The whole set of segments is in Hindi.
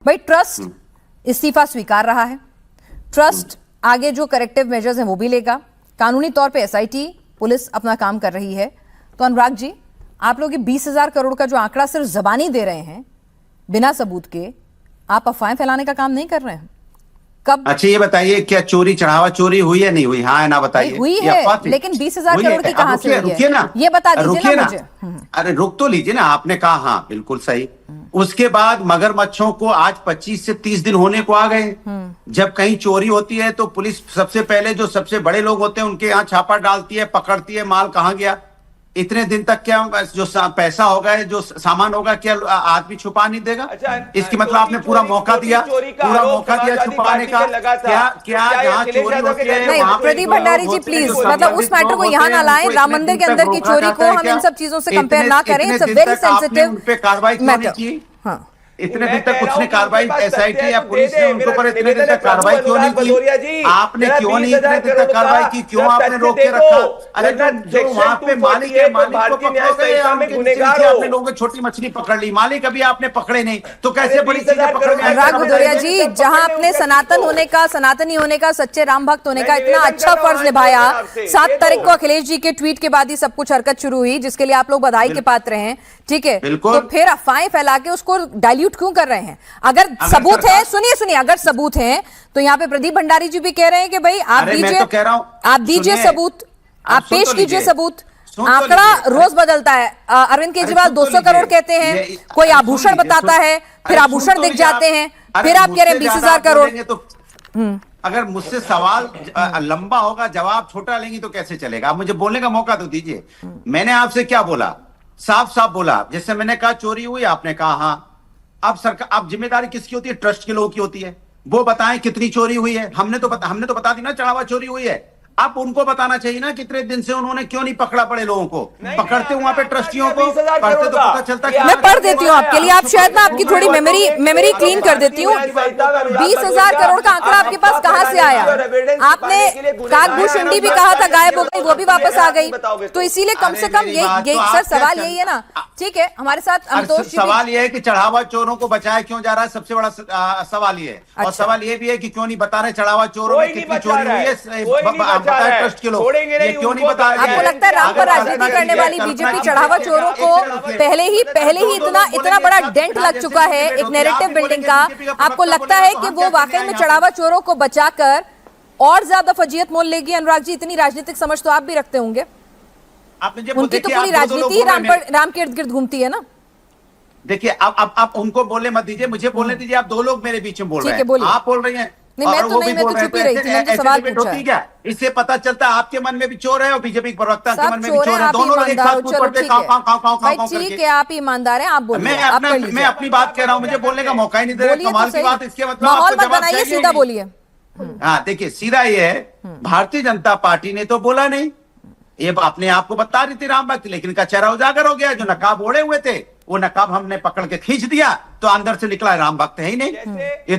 भाई ट्रस्ट इस्तीफा स्वीकार रहा है, ट्रस्ट आगे जो करेक्टिव मेजर्स हैं वो भी लेगा, कानूनी तौर पे एसआईटी पुलिस अपना काम कर रही है। तो अनुराग जी, आप लोग ये 20,000 करोड़ का जो आंकड़ा सिर्फ जबानी दे रहे हैं बिना सबूत के, आप अफवाहें फैलाने का काम नहीं कर रहे हैं। कब? अच्छा ये बताइए, क्या चोरी चढ़ावा चोरी हुई है नहीं हुई? हाँ ना बताइए। हुई है, लेकिन 20,000 करोड़ की कहां से हुई है? रुकिए ना, ये बता दीजिए ना मुझे। अरे रुक तो लीजिए ना, आपने कहा हाँ बिल्कुल सही। उसके बाद मगरमच्छों को आज 25 से 30 दिन होने को आ गए। जब कहीं चोरी होती है तो पुलिस सबसे पहले जो सबसे बड़े लोग होते हैं उनके यहाँ छापा डालती है, पकड़ती है, माल कहाँ गया। इतने दिन तक क्या जो पैसा होगा, जो सामान होगा, क्या आदमी छुपा नहीं देगा? इसकी मतलब आपने पूरा मौका दिया छुपाने का। क्या जहाँ चोरी होती है वहाँ पे? प्रदीप भंडारी जी प्लीज, मतलब उस मैटर को यहाँ ना लाएं। राम मंदिर के अंदर की चोरी को हम इन सब चीजों से कंपेयर ना करें। इट्स अ वेरी सेंसिटिव कार्रवाई मैटर। हाँ, इतने दिन तक कुछ ने कार्रवाई, एसआईटी या पुलिस ने उनको पर इतने दिन तक कार्रवाई क्यों नहीं की? आपने क्यों नहीं इतने दिन तक कार्रवाई की? क्यों आपने रोक के रखा? अरे जो वहां पे मालिक है, मालिक को आपने लोगों की छोटी मछली पकड़ ली, मालिक अभी आपने पकड़े नहीं, तो कैसे बड़ी चीजें पकड़ गए? अनुराग भदौरिया जी, जहां आपने सनातन होने का, सनातनी होने का, सच्चे राम भक्त होने का इतना अच्छा फर्ज निभाया, 7 तारीख को अखिलेश जी के ट्वीट के बाद ही सब कुछ हरकत शुरू हुई, जिसके लिए आप लोग बधाई के पात्र हैं, ठीक है? तो फिर अफवाहें फैला के उसको डाइल्यूट क्यों कर रहे हैं? अगर सबूत है, सुनिए, अगर सबूत है तो यहाँ पे प्रदीप भंडारी जी भी कह रहे हैं कि भाई आप दीजिए, आप दीजिए सबूत, आप पेश कीजिए सबूत। आंकड़ा रोज बदलता है। अरविंद केजरीवाल 200 करोड़ कहते हैं, कोई आभूषण बताता है, फिर आभूषण दिख जाते हैं, फिर आप कह रहे हैं 20,000 करोड़। अगर मुझसे सवाल लंबा होगा, जवाब छोटा लेंगी तो कैसे चलेगा? आप मुझे बोलने का मौका तो दीजिए। मैंने आपसे क्या बोला? साफ साफ बोला। जैसे मैंने कहा चोरी हुई, आपने कहा हाँ। अब सरकार, अब जिम्मेदारी किसकी होती है? ट्रस्ट के लोगों की होती है। वो बताएं कितनी चोरी हुई है। हमने तो बता दी ना, चढ़ावा चोरी हुई है। अब उनको बताना चाहिए ना कितने दिन से उन्होंने क्यों नहीं पकड़ा बड़े लोगों को। पकड़ते वहां पे ट्रस्टियों को, पढ़ते तो पता चलता। मैं पढ़ देती हूँ आपके लिए, आप शायद ना आपकी थोड़ी मेमोरी क्लीन कर देती हूँ। 20,000 करोड़ का आंकड़ा आपके पास कहाँ से आया? आपने काकभूषुंडी भी कहा था गायब हो गई, वो भी वापस आ गई। तो इसीलिए कम से कम यही सर सवाल यही है ना, ठीक है? हमारे साथ सवाल यह है कि चढ़ावा चोरों को बचाया क्यों जा रहा है, सबसे बड़ा सवाल ये है। और सवाल ये भी है कि क्यों नहीं बता रहे चढ़ावा चोरों में कितनी चोरी हुई है। ट्रस्ट के लोग ये क्यों नहीं बता रहे? आपको लगता है राम पर राजनीति करने वाली बीजेपी चढ़ावा चोरों को पहले ही इतना बड़ा डेंट लग चुका है एक नैरेटिव बिल्डिंग का? आपको लगता है कि वो वाकई में चढ़ावा चोरों को बचाकर और ज्यादा फजीयत मोल लेगी? अनुराग जी, इतनी राजनीतिक समझ तो आप भी रखते होंगे। उनकी तो पूरी राजनीति राम के इर्द गिर्द घूमती है ना। देखिए, अब उनको बोलने मत दीजिए, मुझे बोलने दीजिए। आप दो लोग मेरे बीच में बोल रहे हैं, आप बोल रही हैं। मैं तो चुप ही रही थी, मैंने तो सवाल पूछा है। क्या इससे पता चलता है आपके मन में भी चोर है और बीजेपी प्रवक्ता के मन में भी चोर है? दोनों लोग एक साथ कूद पड़ते, ठीक है, आप ईमानदार हैं, आप बोलिए। मैं अपनी बात कह रहा हूं, मुझे बोलने का मौका ही नहीं दे रहे। कमाल की बात। इसके मतलब माहौल मत बनाइए, सीधा बोलिए। हाँ देखिए, सीधा ये है, भारतीय जनता पार्टी ने तो बोला नहीं, ये अपने आप को बता रही थी राम भक्त, लेकिन का चेहरा उजागर हो गया। जो नकाब ओढ़े हुए थे वो नकाब हमने पकड़ के खींच दिया तो अंदर से निकला राम भक्त है ही नहीं। ये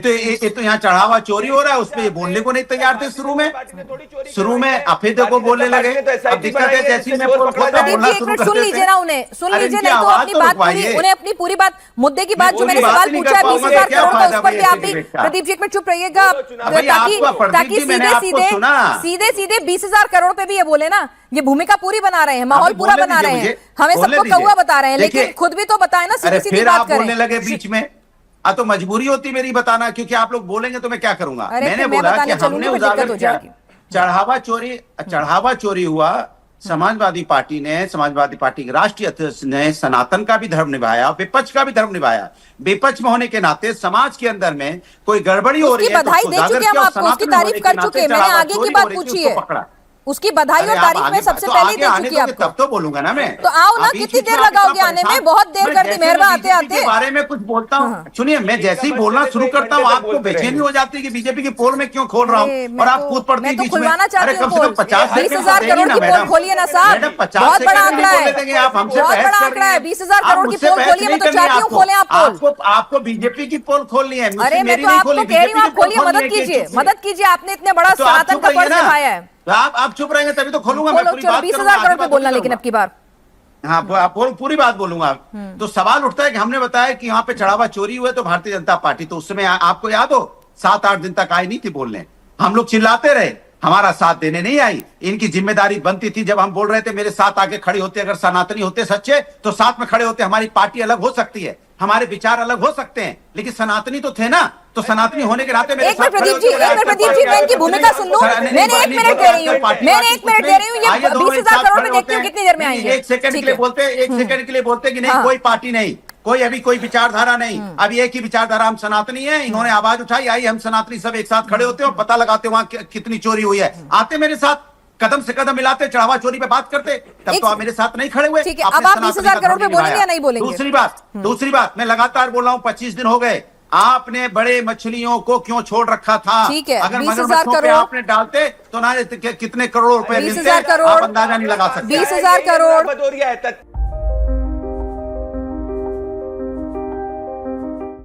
तो यहाँ चढ़ावा चोरी हो रहा है, उसपे बोलने को नहीं तैयार थे। शुरू में अफीदे को बोलने लगे। अब दिक्कत है जैसी मैं सुन लीजिए ना, सुन लीजिए, नहीं तो अपनी बात उन्हें अपनी पूरी बात, मुद्दे की बात जो मैंने सवाल पूछा है 20,000 करोड़ का, उस पर भी आप भी प्रदीप जी एक मिनट चुप रहिएगा, ताकि सीधे 20,000 करोड़ पे भी ये बोले ना। ये भूमिका पूरी बना रहे हैं, माहौल पूरा बना रहे हैं, हमें सबको कौवा बता रहे हैं, लेकिन खुद भी तो बताए ना, सीधी बात करें। बोलने लगे बीच में, तो मजबूरी होती मेरी बताना, क्योंकि आप लोग बोलेंगे तो मैं क्या करूंगा? मैंने बोला कि हमने उजागर किया चढ़ावा चोरी हुआ। समाजवादी पार्टी के राष्ट्रीय अध्यक्ष ने सनातन का भी धर्म निभाया, विपक्ष का भी धर्म निभाया। विपक्ष में होने के नाते समाज के अंदर में कोई गड़बड़ी हो रही है, बधाई दे चुके हम आपको, उसकी तारीफ कर चुके, मैंने आगे की बात पूछी है, उसकी बधाई और तारीफ में सबसे पहले दे चुकी है आपको। तब तो बोलूंगा ना मैं। तो आओ ना, कितनी देर लगाओगे आने में? बहुत देर कर दी मेहरबान आते आते। के बारे में कुछ बोलता हूँ, सुनिए, मैं जैसे ही बोलना शुरू करता हूँ आपको बेचैनी हो जाती है कि बीजेपी की पोल में क्यों खोल रहा हूँ, और आप कूद पड़ती है बीच में। अरे कम से कम 20,000 करोड़ की पोल खोलिए ना साहब, बहुत बड़ा आंकड़ा है, आप हमसे बहुत बड़ा आंकड़ा है। 20,000 करोड़ की पोल खोलिए, मैं तो चाहती हूँ खोलें आप पोल। आपको बीजेपी की पोल खोलनी है। अरे मैं तो आपको कह रही हूँ, आप खोलिए, मदद कीजिए, आपने इतने बड़ा सनातन का फर्ज निभाया है। तो आप चुप रहेंगे तभी तो खोलूंगा मैं पूरी बात। 20,000 करोड़ पे बोलना, लेकिन अब की बार हाँ पूरी बात बोलूंगा। तो सवाल उठता है कि हमने बताया कि यहाँ पे चढ़ावा चोरी हुए तो भारतीय जनता पार्टी तो उस समय आपको याद हो 7-8 दिन तक आई नहीं थी बोलने, हम लोग चिल्लाते रहे, हमारा साथ देने नहीं आई। इनकी जिम्मेदारी बनती थी जब हम बोल रहे थे मेरे साथ आके खड़े होते, अगर सनातनी होते सच्चे तो साथ में खड़े होते, हमारी पार्टी अलग हो सकती है, हमारे विचार अलग हो सकते हैं, लेकिन सनातनी तो थे ना, तो सनातनी होने के नाते एक मिनट प्रदीप जी मैं इनकी भूमिका सुन लूं। मैंने 1 मिनट दे रही हूँ, ये 20,000 करोड़ में देखती हूँ कितनी देर में आएंगे। 1 सेकंड के लिए बोलते, 1 सेकंड के लिए बोलते कि नहीं कोई पार्टी नहीं, कोई अभी कोई विचारधारा नहीं, अभी एक ही विचारधारा, हम सनातनी है। इन्होंने आवाज उठाई, आई हम सनातनी सब एक साथ खड़े होते हो, पता लगाते वहां कितनी चोरी हुई है, आते मेरे साथ कदम से कदम मिलाते, चढ़ावा चोरी पे बात करते, तब तो आप मेरे साथ नहीं खड़े हुए। ठीक है, अब आप 20,000 करोड़ पे बोलेंगे या नहीं बोलेंगे? दूसरी बात मैं लगातार बोल रहा हूँ, 25 दिन हो गए, आपने बड़े मछलियों को क्यों छोड़ रखा था? ठीक है, अगर 20,000 करोड़ आपने डालते तो ना कितने करोड़ रुपए मिलते, आप अंदाजा नहीं लगा सकते। 20,000 करोड़